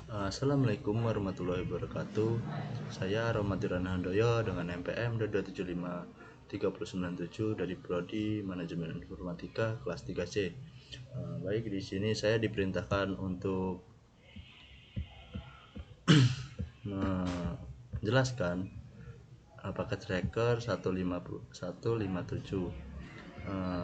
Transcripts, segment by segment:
Assalamualaikum warahmatullahi wabarakatuh. Saya Romadhiran Handoyo dengan NPM 2753097 dari Prodi Manajemen Informatika kelas 3C. Baik, di sini saya diperintahkan untuk menjelaskan paket tracker 157.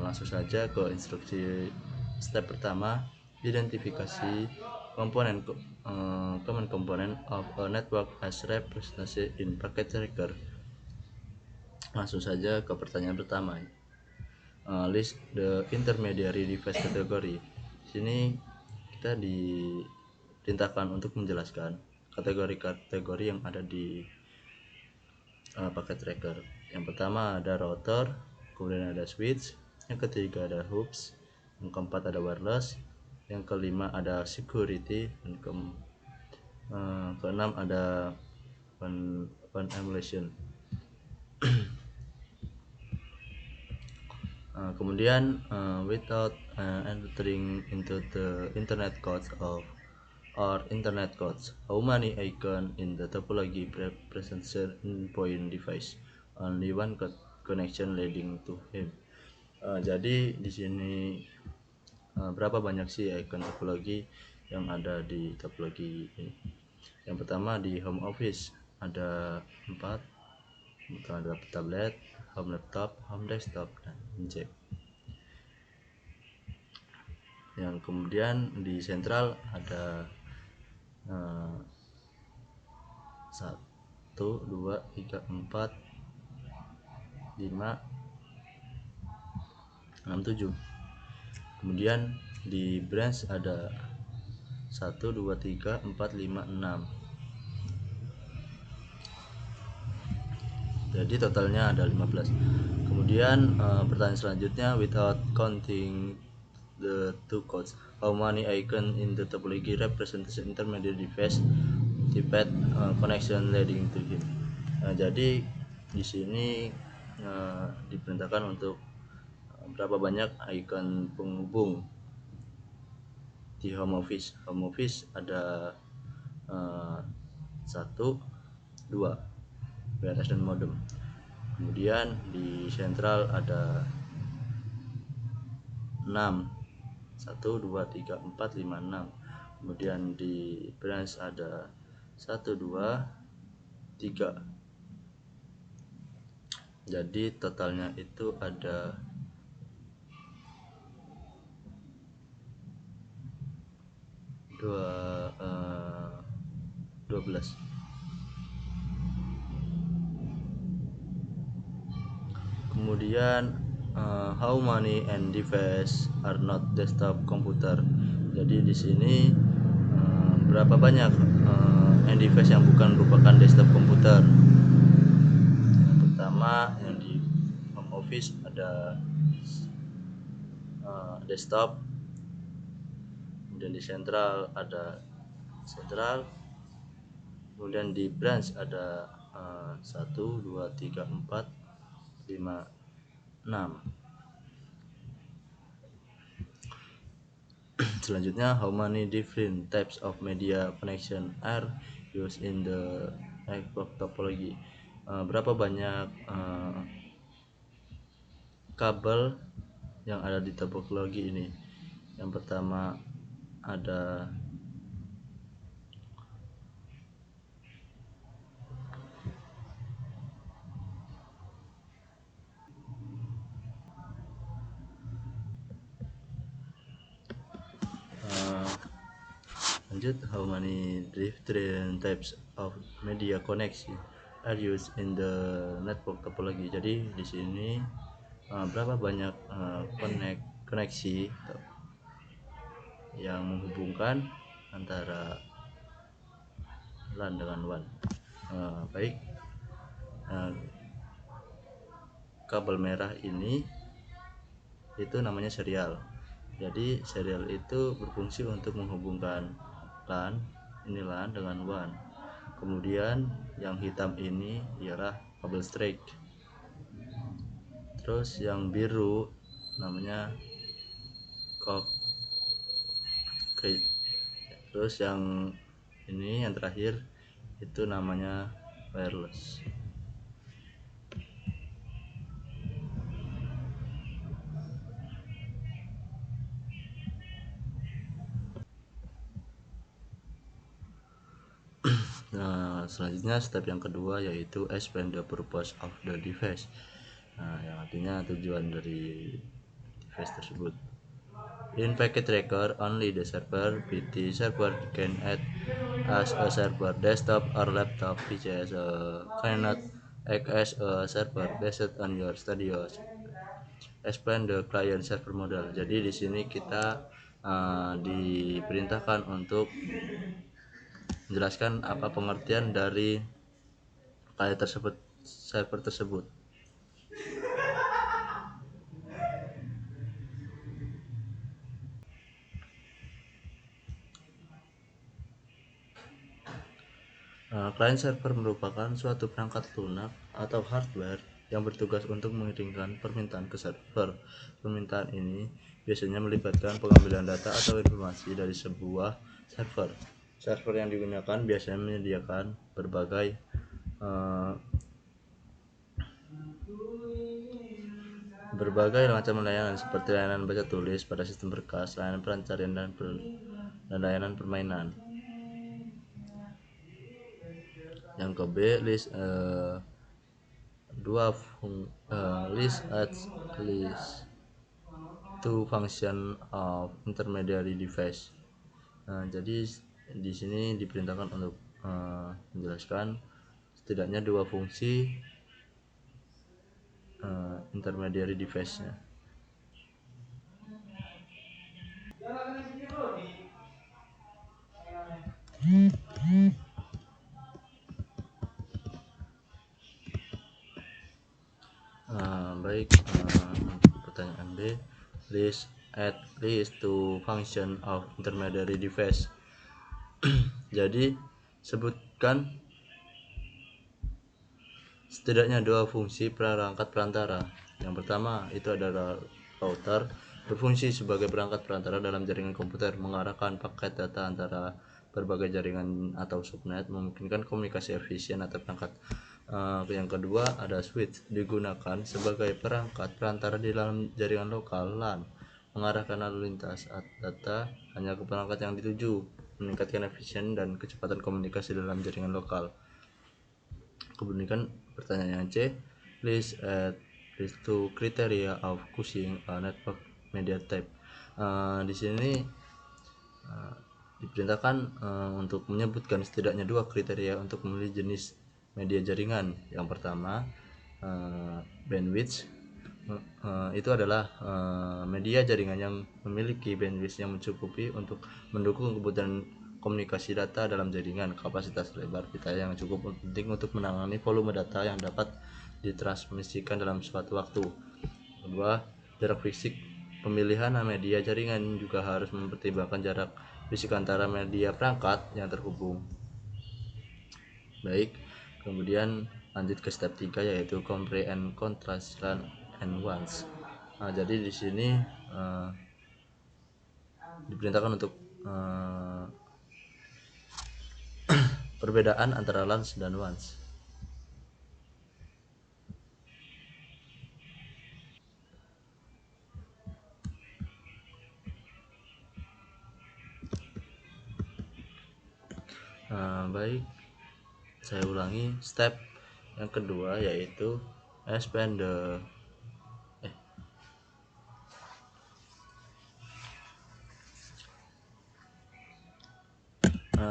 Langsung saja ke instruksi step pertama, identifikasi komponen common component of a network as represented in packet tracker. Langsung saja ke pertanyaan pertama. List the intermediary device category. Sini kita diperintahkan untuk menjelaskan kategori-kategori yang ada di paket tracker. Yang pertama ada router, kemudian ada switch, yang ketiga ada hoops, yang keempat ada wireless, yang kelima ada security, dan keenam ada one emulation. Kemudian without entering into the internet codes how many icon in the topology present in point device? Only one connection leading to him. Jadi di sini berapa banyak sih icon topologi yang ada di topologi ini? Yang pertama di home office ada 4, ada tablet, home laptop, home desktop, dan jack. Yang kemudian di sentral ada 1, 2, 3, 4, 5, 6, 7. Kemudian di branch ada 1, 2, 3, 4, 5, 6. Jadi totalnya ada 15. Kemudian pertanyaan selanjutnya, without counting the two codes, how many icon in the topology representation intermediate device type connection leading to him? Jadi di sini diperintahkan untuk berapa banyak icon penghubung di home office. Home office ada 1, 2 WRS dan modem. Kemudian di sentral ada 6, 1, 2, 3, 4, 5, 6. Kemudian di branch ada 1, 2, 3. Jadi totalnya itu ada 12. Kemudian how many end device are not desktop computer? Jadi di sini berapa banyak end device yang bukan merupakan desktop komputer? Yang pertama, yang di home office ada desktop, kemudian di sentral ada sentral, kemudian di branch ada 1, 2, 3, 4, 5, 6. Selanjutnya, how many different types of media connection are used in the network topology? Berapa banyak kabel yang ada di topologi ini? Yang pertama ada 100. How many different types of media connection are used in the network topology? Jadi di sini berapa banyak koneksi yang menghubungkan antara LAN dengan WAN. Baik, kabel merah ini itu namanya serial. Jadi serial itu berfungsi untuk menghubungkan LAN dengan WAN. Kemudian yang hitam ini ialah kabel straight. Terus yang biru namanya concrete. Terus yang Ini yang terakhir itu namanya wireless. Nah, selanjutnya step yang kedua yaitu explain the purpose of the device. Nah, yang artinya tujuan dari device tersebut. In packet tracker, only the server PT server can act as a server. Desktop or laptop PCS cannot act as a server based on your studios. Explain the client server model. Jadi di sini kita diperintahkan untuk menjelaskan apa pengertian dari client tersebut, server tersebut. Client server merupakan suatu perangkat lunak atau hardware yang bertugas untuk mengirimkan permintaan ke server. Permintaan ini biasanya melibatkan pengambilan data atau informasi dari sebuah server. Server yang digunakan biasanya menyediakan berbagai macam layanan seperti layanan baca tulis pada sistem berkas, layanan pencarian dan layanan permainan. Yang ke B, list list two function of intermediary device. Jadi di sini diperintahkan untuk menjelaskan setidaknya dua fungsi intermediary device-nya. Baik, pertanyaan B, list at least two function of intermediary device. Jadi sebutkan setidaknya dua fungsi perangkat perantara. Yang pertama itu adalah router, berfungsi sebagai perangkat perantara dalam jaringan komputer, mengarahkan paket data antara berbagai jaringan atau subnet, memungkinkan komunikasi efisien antar perangkat. Yang kedua ada switch, digunakan sebagai perangkat perantara di dalam jaringan lokal LAN, mengarahkan lalu lintas data hanya ke perangkat yang dituju, meningkatkan efisien dan kecepatan komunikasi dalam jaringan lokal. Kemudian pertanyaan yang C, list two criteria of choosing a network media type. Di sini diperintahkan untuk menyebutkan setidaknya dua kriteria untuk memilih jenis media jaringan. Yang pertama bandwidth, itu adalah media jaringan yang memiliki bandwidth yang mencukupi untuk mendukung kebutuhan komunikasi data dalam jaringan. Kapasitas lebar pita yang cukup penting untuk menangani volume data yang dapat ditransmisikan dalam suatu waktu. Kedua, jarak fisik. Pemilihan media jaringan juga harus mempertimbangkan jarak fisik antara media perangkat yang terhubung. Baik, kemudian lanjut ke step 3 yaitu compare and contrast LAN and WANs. Jadi di sini diperintahkan untuk perbedaan antara LANs dan WANs. Baik, saya ulangi. Step yang kedua yaitu expand the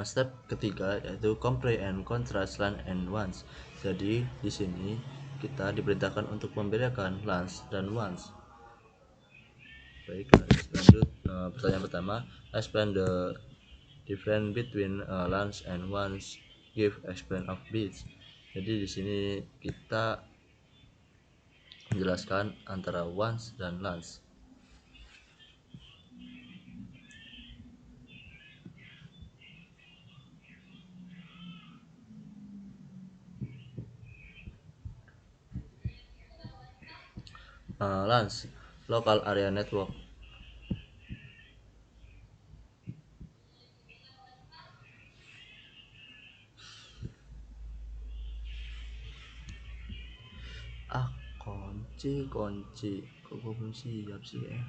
step ketiga yaitu compare and contrast LAN and WANs. Jadi di sini kita diperintahkan untuk membedakan LANs dan WANs. Baik, lanjut. Pertanyaan pertama, explain the difference between LANs and WANs, give explain of bits. Jadi di sini kita menjelaskan antara WANs dan LANs. LANs, local area network. kunci kok gue belum siap sih ya.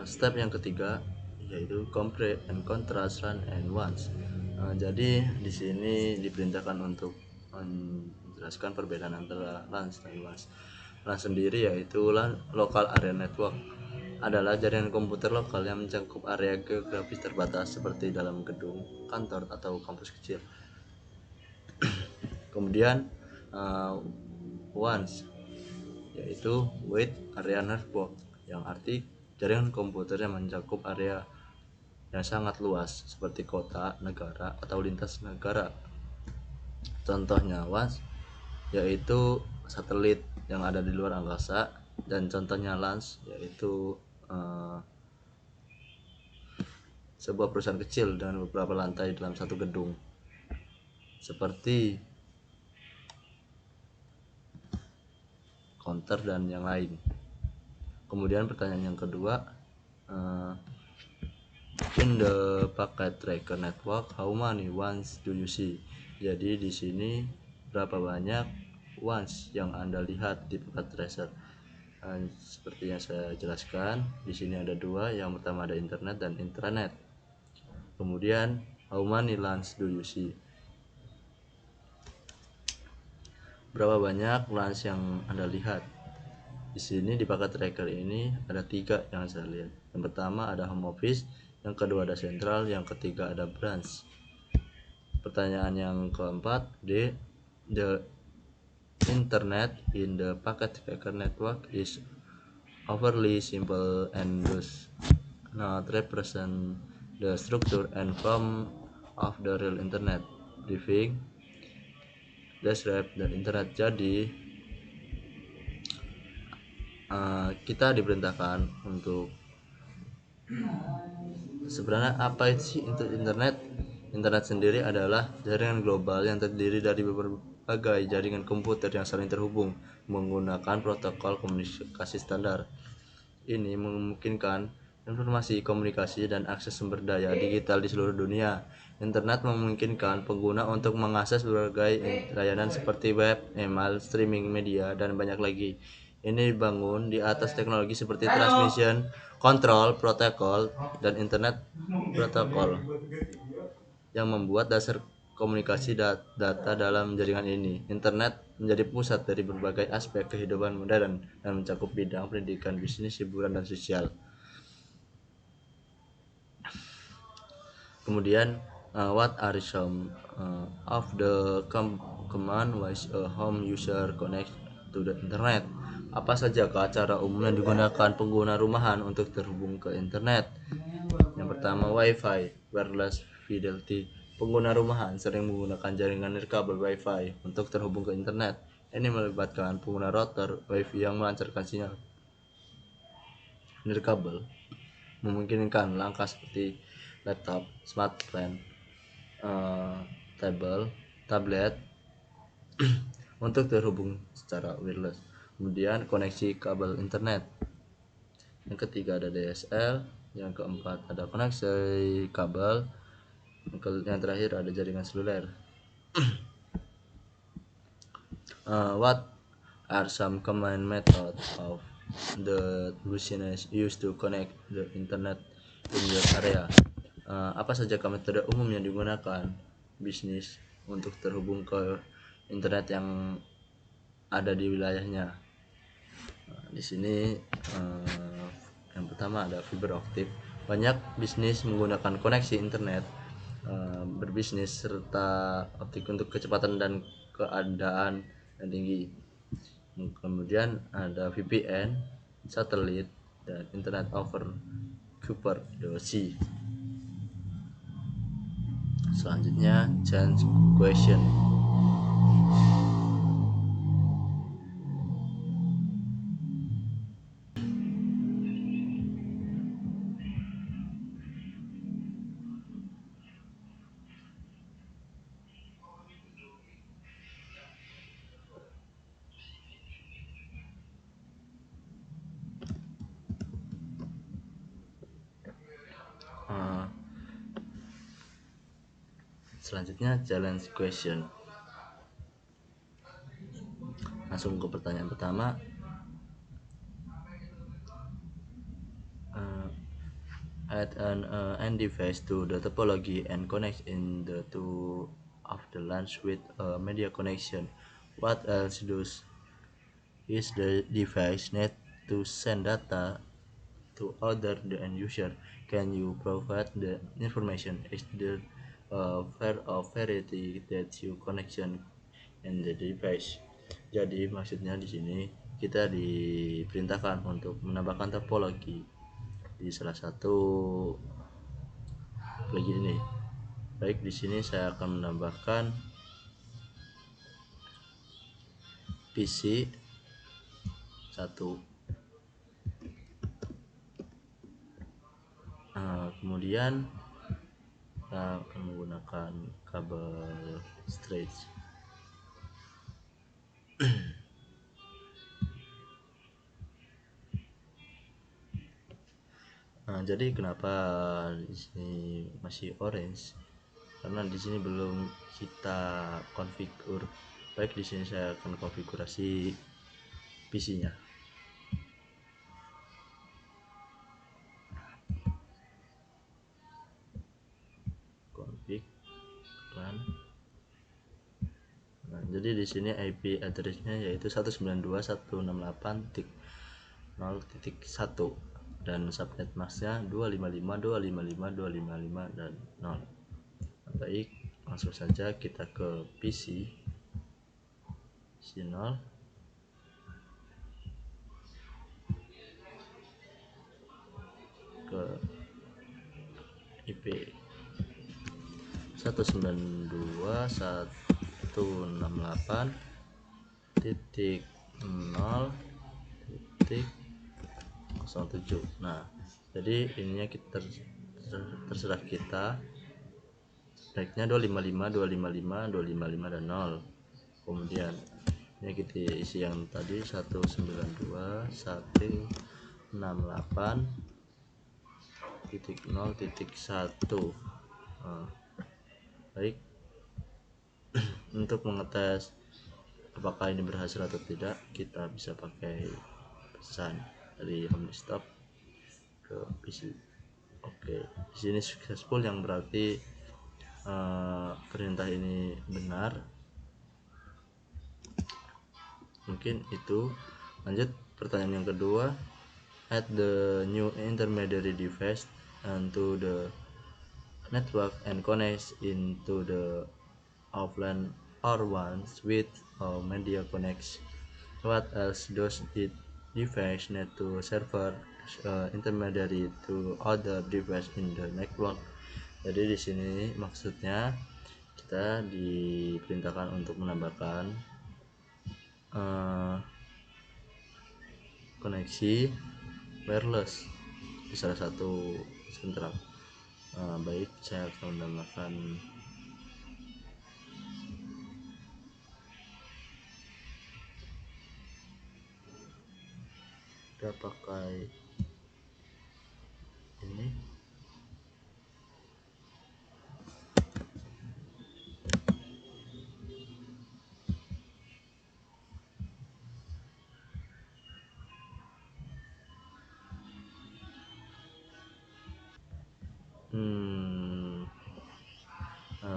Step yang ketiga yaitu compare and contrast run and once. Jadi di sini diperintahkan untuk menjelaskan perbedaan antara LAN dan WANS. LAN sendiri yaitu LAN local area network, adalah jaringan komputer lokal yang mencakup area geografis terbatas seperti dalam gedung, kantor, atau kampus kecil. Kemudian WANS yaitu wide area network, yang arti jaringan komputer yang mencakup area yang sangat luas seperti kota, negara, atau lintas negara. Contohnya WANS yaitu satelit yang ada di luar angkasa, dan contohnya LANS yaitu sebuah perusahaan kecil dengan beberapa lantai dalam satu gedung seperti counter dan yang lain. Kemudian pertanyaan yang kedua, in the packet tracker network, how many WANs do you see? Jadi di sini berapa banyak WANs yang Anda lihat di packet tracer? Seperti yang saya jelaskan, di sini ada dua. Yang pertama ada internet dan intranet. Kemudian how many LANs do you see? Berapa banyak LANs yang Anda lihat? Di sini di paket tracker ini ada 3 yang saya lihat. Yang pertama ada home office, yang kedua ada central, yang ketiga ada branch. Pertanyaan yang keempat, the internet in the packet tracker network is overly simple and does not represent the structure and form of the real internet. Briefing describe the internet. Jadi kita diperintahkan untuk sebenarnya apa itu sih untuk internet. Internet sendiri adalah jaringan global yang terdiri dari berbagai jaringan komputer yang saling terhubung menggunakan protokol komunikasi standar. Ini memungkinkan informasi, komunikasi, dan akses sumber daya digital di seluruh dunia. Internet memungkinkan pengguna untuk mengakses berbagai layanan seperti web, email, streaming media, dan banyak lagi. Ini dibangun di atas teknologi seperti transmission control protocol dan internet protokol yang membuat dasar komunikasi data dalam jaringan ini. Internet menjadi pusat dari berbagai aspek kehidupan modern dan mencakup bidang pendidikan, bisnis, hiburan, dan sosial. Kemudian what are some of the common ways a home user connect to the internet? Apa saja cara umum yang digunakan pengguna rumahan untuk terhubung ke internet? Yang pertama, Wi-Fi wireless fidelity. Pengguna rumahan sering menggunakan jaringan nirkabel Wi-Fi untuk terhubung ke internet. Ini melibatkan pengguna router Wi-Fi yang melancarkan sinyal nirkabel, memungkinkan langkah seperti laptop, smartphone, tablet untuk terhubung secara wireless. Kemudian koneksi kabel internet. Yang ketiga ada DSL. Yang keempat ada koneksi kabel. Yang terakhir ada jaringan seluler. What are some common methods of the business used to connect the internet in your area? Apa saja metode umum yang digunakan bisnis untuk terhubung ke internet yang ada di wilayahnya? Di sini yang pertama ada fiber optik. Banyak bisnis menggunakan koneksi internet berbisnis serta optik untuk kecepatan dan keadaan yang tinggi. Kemudian ada VPN, satelit, dan internet over Kuiper-Dosi. Selanjutnya chance question. Selanjutnya challenge question. langsung ke pertanyaan pertama. Add an end device to the topology and connect in the two of the lines with a media connection. What else does is the device need to send data to other the end user? Can you provide the information? Is there a fair of variety that you connection in the device? Jadi maksudnya di sini kita diperintahkan untuk menambahkan topologi di salah satu lagi ini. Baik, di sini saya akan menambahkan PC 1. Kemudian kita akan menggunakan kabel straight. Jadi kenapa di sini masih orange? Karena di sini belum kita konfigur. Baik, di sini saya akan konfigurasi PC-nya. Config run. Jadi di sini IP address-nya yaitu 192.168.0.1 dan subnet mask-nya 255.255.255 dan 0. Baik, langsung saja kita ke PC 0 ke IP 192.168.0.07. Nah, jadi ininya kita terserah kita. Baiknya 255, 255, 255 dan 0. Kemudian ini kita isi yang tadi 192.168.0.1. Baik, untuk mengetes apakah ini berhasil atau tidak, kita bisa pakai pesan dari home desktop ke PC. Oke, di sini successful, yang berarti perintah ini benar. Mungkin itu. Lanjut pertanyaan yang kedua. Add the new intermediary device into the network and connect into the offline or ones with a media connection. What else does it device need to server intermediary to other device in the network? Jadi di sini maksudnya kita diperintahkan untuk menambahkan koneksi wireless di salah satu sentral. Baik, saya akan menambahkan kita pakai ini.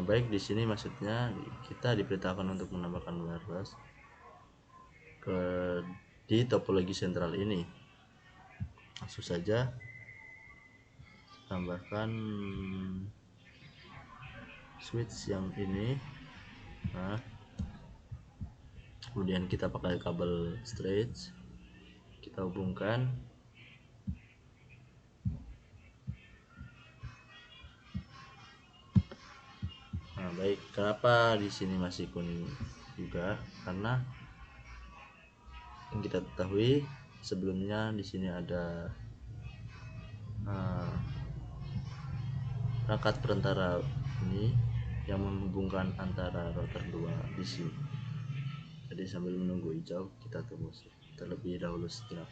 Baik, di sini maksudnya kita diperintahkan untuk menambahkan wireless di topologi sentral ini. Langsung saja tambahkan switch yang ini. Kemudian kita pakai kabel straight, kita hubungkan. Baik, kenapa di sini masih kuning juga? Karena yang kita ketahui sebelumnya di sini ada perangkat perantara ini yang menghubungkan antara router 2 di sini. Jadi sambil menunggu hijau, kita tunggu terlebih dahulu sejenak.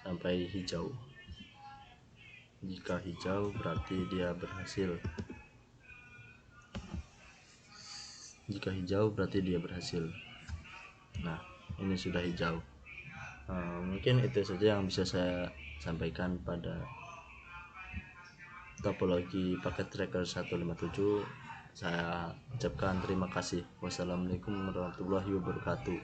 Sampai hijau. Jika hijau berarti dia berhasil. Jika hijau berarti dia berhasil. Nah, ini sudah hijau. Mungkin itu saja yang bisa saya sampaikan pada topologi paket tracker 157. Saya ucapkan terima kasih. Wassalamualaikum warahmatullahi wabarakatuh.